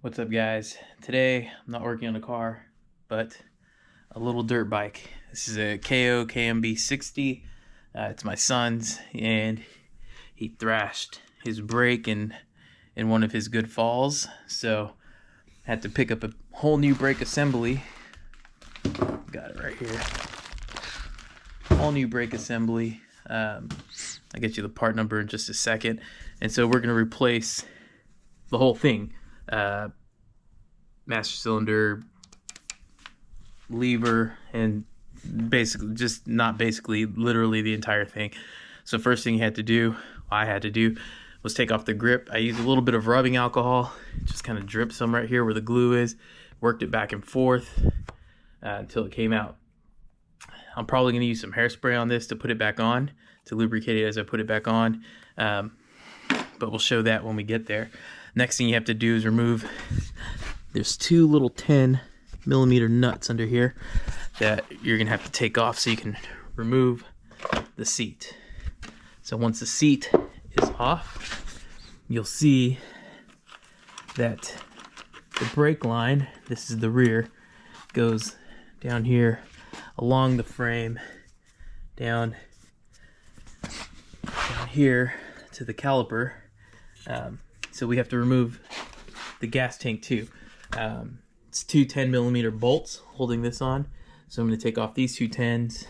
What's up, guys? Today I'm not working on a car, but a little dirt bike. This is a Kayo KMB 60. It's my son's, and he thrashed his brake in one of his good falls, so I had to pick up a whole new brake assembly. Got it right here. Whole new brake assembly. I'll get you the part number in just a second. And so we're going to replace the whole thing. Master cylinder, lever, and basically literally the entire thing. So first thing I had to do was take off the grip. I used a little bit of rubbing alcohol, just kind of dripped some right here where the glue is, worked it back and forth until it came out. I'm probably going to use some hairspray on this to put it back on, to lubricate it as I put it back on, but we'll show that when we get there. Next thing you have to do is remove, there's two little 10mm nuts under here that you're going to have to take off so you can remove the seat. So once the seat is off, you'll see that the brake line, this is the rear, goes down here along the frame, down here to the caliper. So we have to remove the gas tank too. It's two 10mm bolts holding this on. So I'm going to take off these two 10s,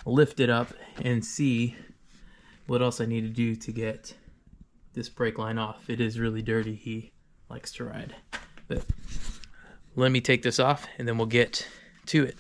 lift it up, and see what else I need to do to get this brake line off. It is really dirty. He likes to ride. But let me take this off and then we'll get to it.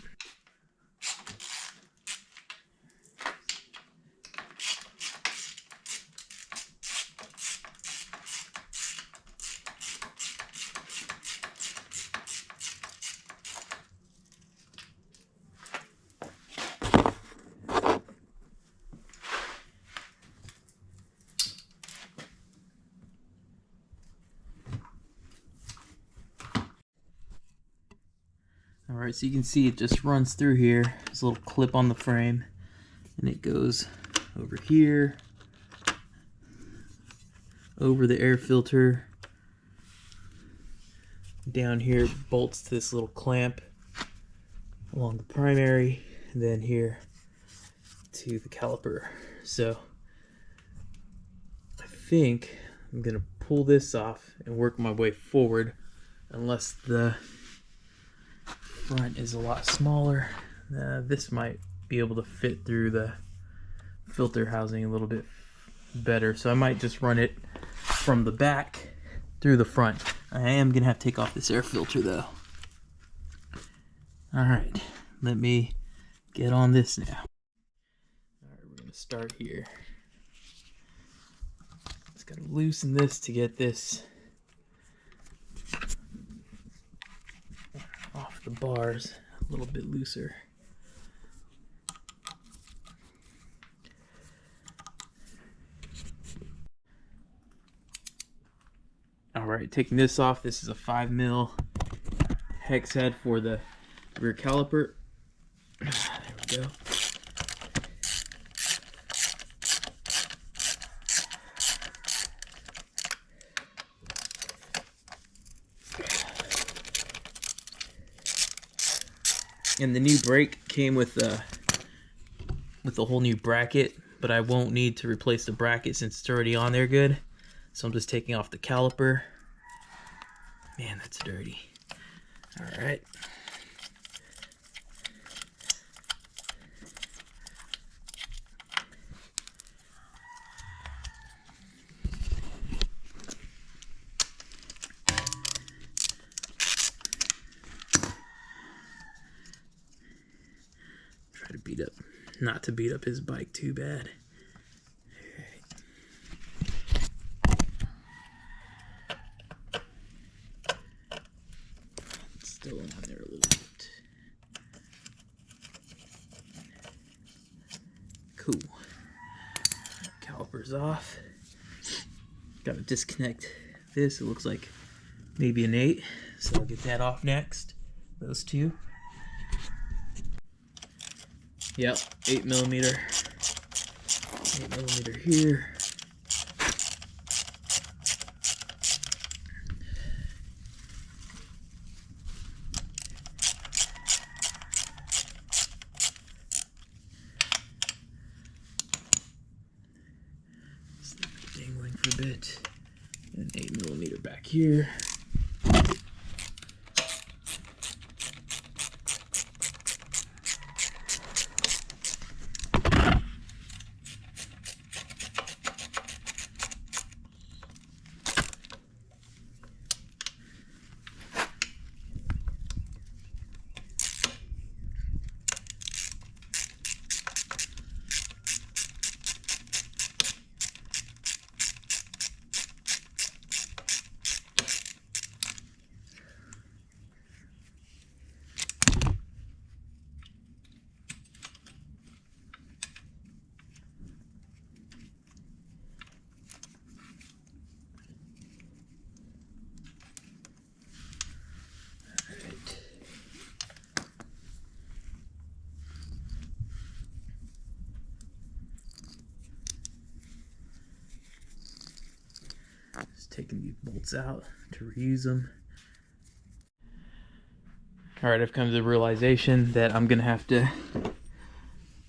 Alright, so you can see it just runs through here. There's a little clip on the frame, and it goes over here, over the air filter, down here, bolts to this little clamp along the primary, and then here to the caliper. So I think I'm going to pull this off and work my way forward, unless the front is a lot smaller. This might be able to fit through the filter housing a little bit better, so I might just run it from the back through the front. I am gonna have to take off this air filter though. Alright, let me get on this now. Alright, we're gonna start here. Just gotta loosen this to get this off the bars a little bit looser. Alright, taking this off, this is a 5mm hex head for the rear caliper. There we go. And the new brake came with a whole new bracket, but I won't need to replace the bracket since it's already on there good. So I'm just taking off the caliper. Man, that's dirty. All right. Try to beat up, not to beat up his bike too bad. Still on there a little bit. Cool. Caliper's off. Gotta disconnect this. It looks like maybe an 8, so I'll get that off next. Those two. Yep, 8mm. 8mm here. it. An 8mm back here. Just taking these bolts out to reuse them. Alright, I've come to the realization that I'm going to have to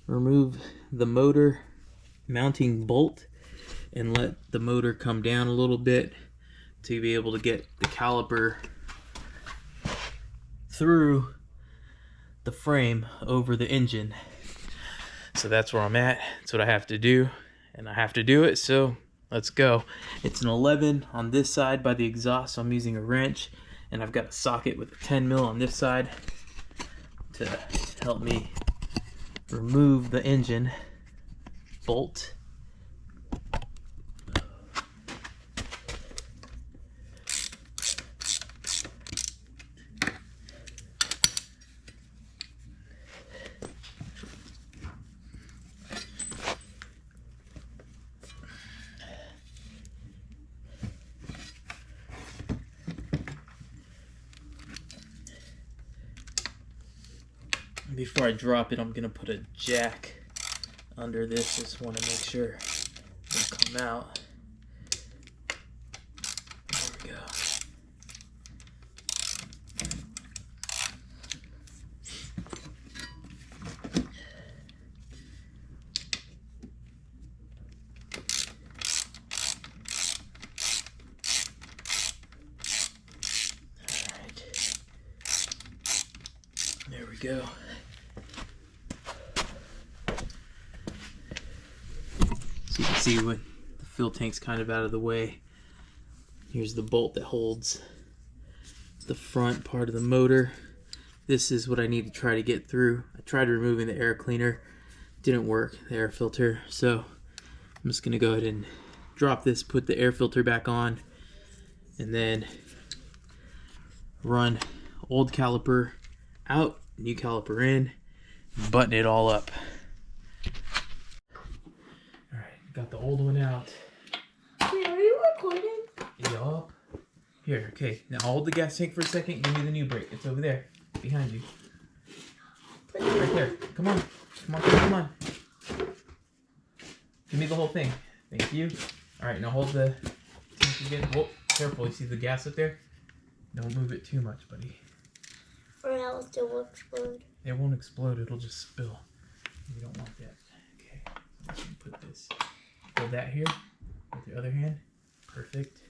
remove the motor mounting bolt and let the motor come down a little bit to be able to get the caliper through the frame over the engine. So that's where I'm at. That's what I have to do, and I have to do it, so let's go. It's an 11 on this side by the exhaust, so I'm using a wrench, and I've got a socket with a 10mm on this side to help me remove the engine bolt. Before I drop it, I'm gonna put a jack under this. Just want to make sure it'll come out. There we go. All right. There we go. So you can see when the fuel tank's kind of out of the way. Here's the bolt that holds the front part of the motor. This is what I need to try to get through. I tried removing the air cleaner. Didn't work, the air filter. So I'm just gonna go ahead and drop this, put the air filter back on, and then run old caliper out, new caliper in, button it all up. Got the old one out. Wait, are you recording? Yup. Here, okay. Now hold the gas tank for a second. Give me the new brake. It's over there, behind you. Right there. Come on. Come on, come on. Give me the whole thing. Thank you. All right, now hold the tank again. Whoa, careful. You see the gas up there? Don't move it too much, buddy. Or else it will explode. It won't explode. It'll just spill. We don't want that. Okay. I'm just gonna put this. Hold that here with your other hand. Perfect.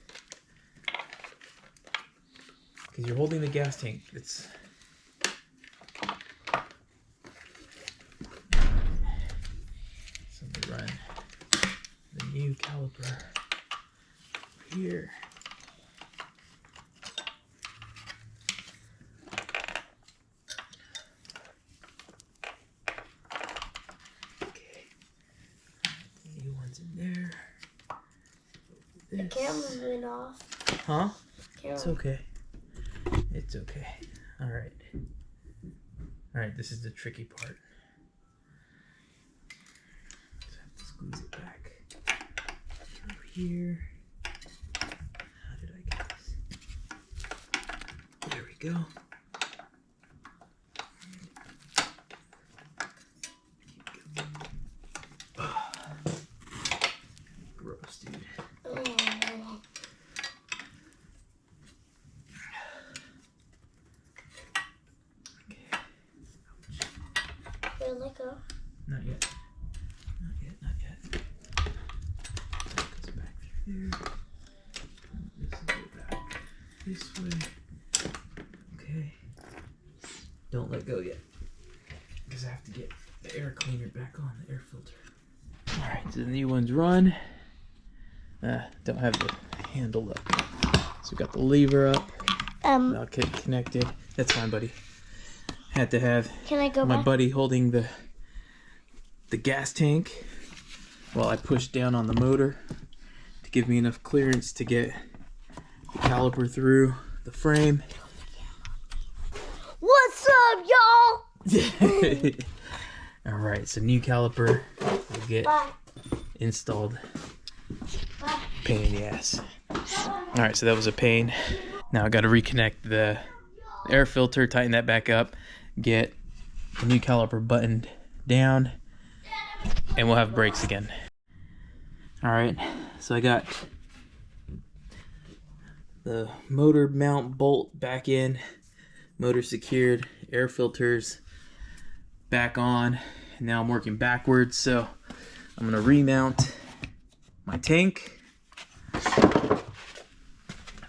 Because you're holding the gas tank. It's so we run the new caliper over here. In there. The camera went off. Huh? Camera. It's okay. It's okay. Alright. Alright, this is the tricky part. Just have to squeeze it back over here. How did I get this? There we go. Gross, dude. Oh. Okay. Where let go? Not yet. Not yet, not yet. Goes back through there. this way. Okay. Don't let go yet, because I have to get the air cleaner back on, the air filter. All right, so the new one's run. Don't have the handle up. So we got the lever up. Now get connected. That's fine, buddy. Had to have my buddy holding the gas tank while I pushed down on the motor to give me enough clearance to get the caliper through the frame. What's up, y'all? All right, so new caliper will get installed. Pain in the ass. All right, so that was a pain. Now I got to reconnect the air filter, tighten that back up, get the new caliper buttoned down, and we'll have brakes again. All right, so I got the motor mount bolt back in, motor secured, air filters back on. Now I'm working backwards, so I'm gonna remount my tank. I'm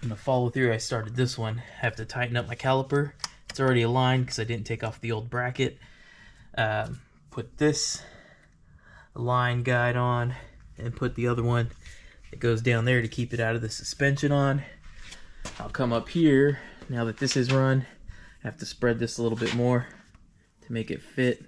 gonna follow through. I started this one. I have to tighten up my caliper. It's already aligned because I didn't take off the old bracket. Put this line guide on and put the other one that goes down there to keep it out of the suspension on. I'll come up here. Now that this is run, I have to spread this a little bit more to make it fit.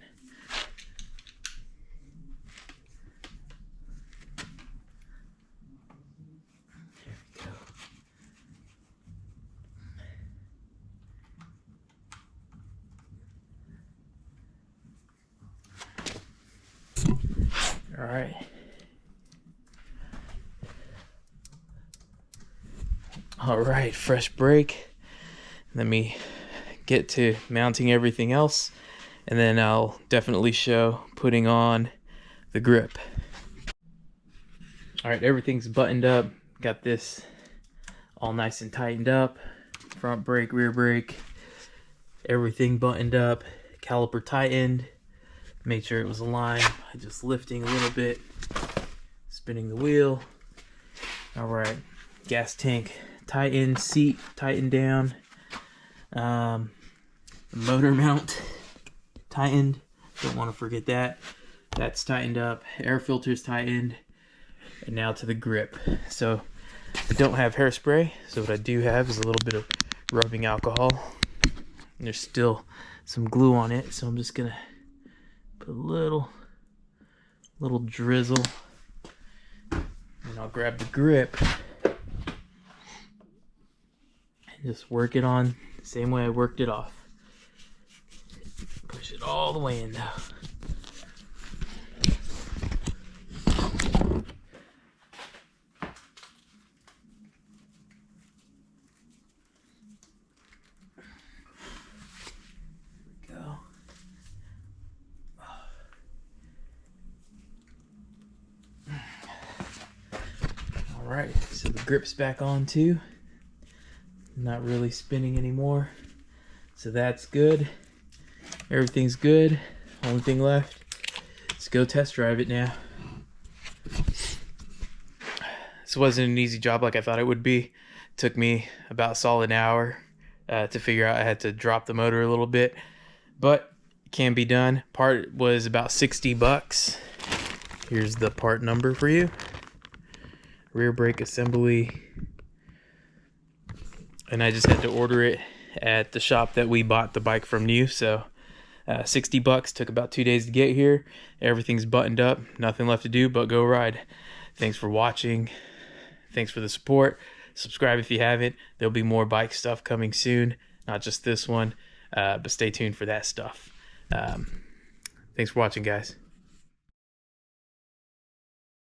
All right. All right, fresh brake. Let me get to mounting everything else, and then I'll definitely show putting on the grip. All right, everything's buttoned up. Got this all nice and tightened up. Front brake, rear brake, everything buttoned up. Caliper tightened. Made sure it was aligned by just lifting a little bit, spinning the wheel. All right, gas tank tightened, seat tightened down, motor mount tightened. Don't want to forget that. That's tightened up. Air filters tightened, and now to the grip. So I don't have hairspray, so what I do have is a little bit of rubbing alcohol. And there's still some glue on it, so I'm just gonna put a little drizzle, and I'll grab the grip and just work it on the same way I worked it off. Push it all the way in now. Alright, so the grip's back on too. Not really spinning anymore. So that's good. Everything's good. Only thing left is go test drive it now. This wasn't an easy job like I thought it would be. It took me about a solid hour to figure out I had to drop the motor a little bit. But it can be done. Part was about 60 bucks. Here's the part number for you. Rear brake assembly, and I just had to order it at the shop that we bought the bike from new. So 60 bucks, took about 2 days to get here. Everything's buttoned up, nothing left to do but go ride. Thanks for watching. Thanks for the support. Subscribe if you haven't. There'll be more bike stuff coming soon, not just this one, but stay tuned for that stuff. Thanks for watching, guys.